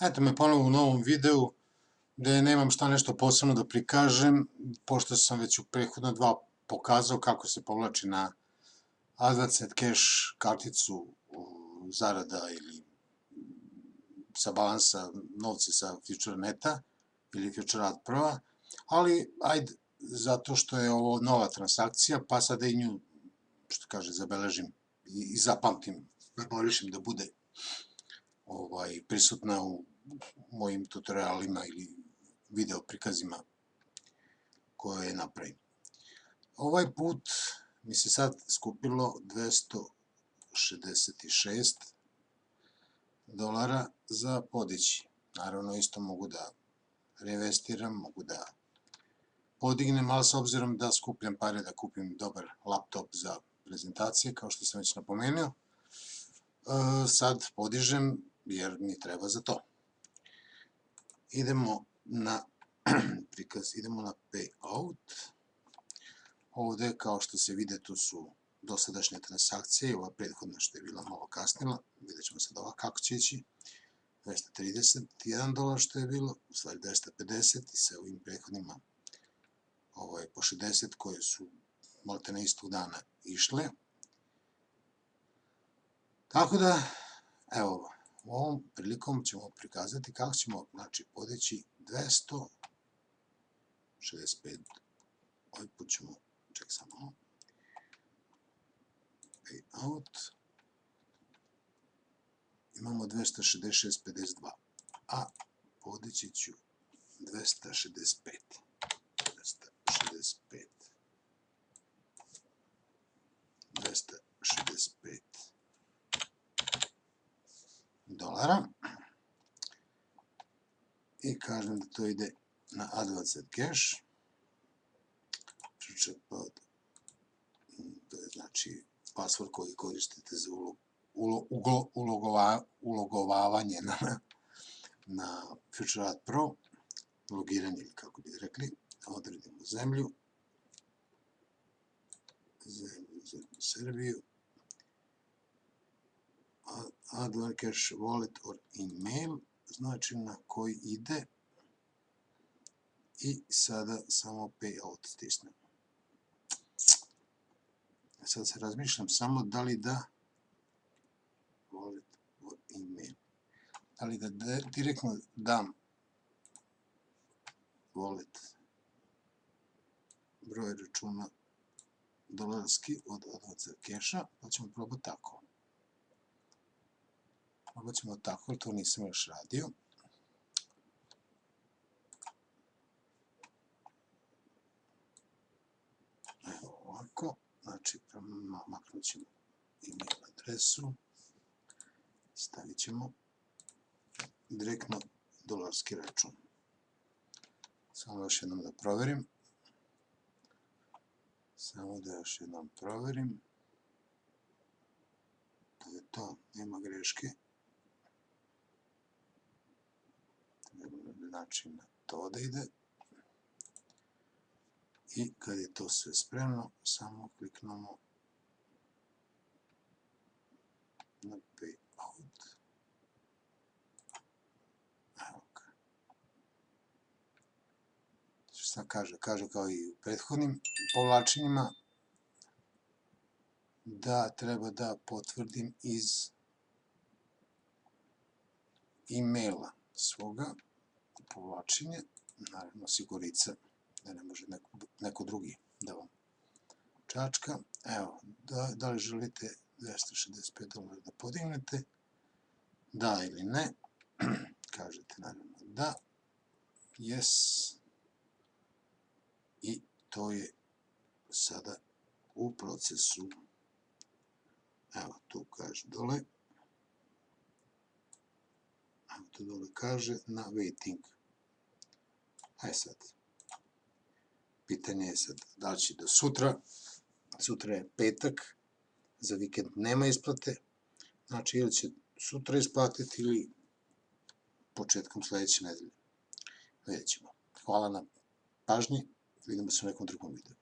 Eto me ponovo u novom videu gde nemam šta nešto posebno da prikažem, pošto sam već u prethodna dva pokazao kako se povlači na Advanced Cash karticu zarada ili sa balansa novci sa FutureNeta ili FutureAd Pro-a, ali ajde, zato što je ovo nova transakcija, pa sada i nju, što kaže, zabeležim i zapamtim, memorišem da bude prisutna u mojim tutorialima ili video prikazima koje napravim. Ovaj put mi se sad skupilo $266 za podići. Naravno, isto mogu da reinvestiram, mogu da podignem, ali s obzirom da skupljam pare da kupim dobar laptop za prezentacije, kao što sam već napomenuo, sad podižem jer mi treba za to. Idemo na prikaz, idemo na payout. Ovde, kao što se vide, tu su dosadašnje transakcije i ova prethodna što je bila malo kasnila. Vidjet ćemo sad ova kako će ići. $231 što je bilo, u stvari 250 i sa ovim prethodnima po 60 koje su maltene istog dana išle. Tako da, evo, ovom prilikom ćemo prikazati kako ćemo, znači, podići 265. Ovaj put ćemo, ček samo, payout, imamo 266,52, a podići ću 265 dolara i kažem da to ide na Advanced Cash. To je znači password koji koristite za ulogovavanje na FutureAd Pro, logiranje ili kako bi rekli. Odredimo zemlju, Srbiju, Advanced Cash wallet or email, znači na koji ide, i sada samo payout stisnem. Sad se razmišljam samo da li da wallet or email, da li da direktno dam wallet broj računa dolarski od Advanced Cash-a, pa ćemo probati tako. Probat ćemo tako, ali to nisam još radio. Evo ovako, znači maknut ćemo email adresu, stavit ćemo direktno dolarski račun. Samo još jednom da proverim. To je to, nema greške. Znači na to da ide. I kad je to sve spremno, samo kliknemo na payout. Evo ga. Šta kaže? Kaže kao i u prethodnim povlačenjima da treba da potvrdim iz e-maila svoga povlačenje, naravno sigurica da ne može neko drugi da vam čačka. Evo, da li želite $265 da podignete, da ili ne, kažete naravno da, yes, i to je sada u procesu. Evo, tu kaže dole, evo tu dole kaže na waiting. Aj sad, pitanje je sad da li će do sutra, sutra je petak, za vikend nema isplate, znači ili će sutra isplatiti ili početkom sledeće nedelje. Vidjet ćemo. Hvala na pažnji, vidimo se u nekom drugom videu.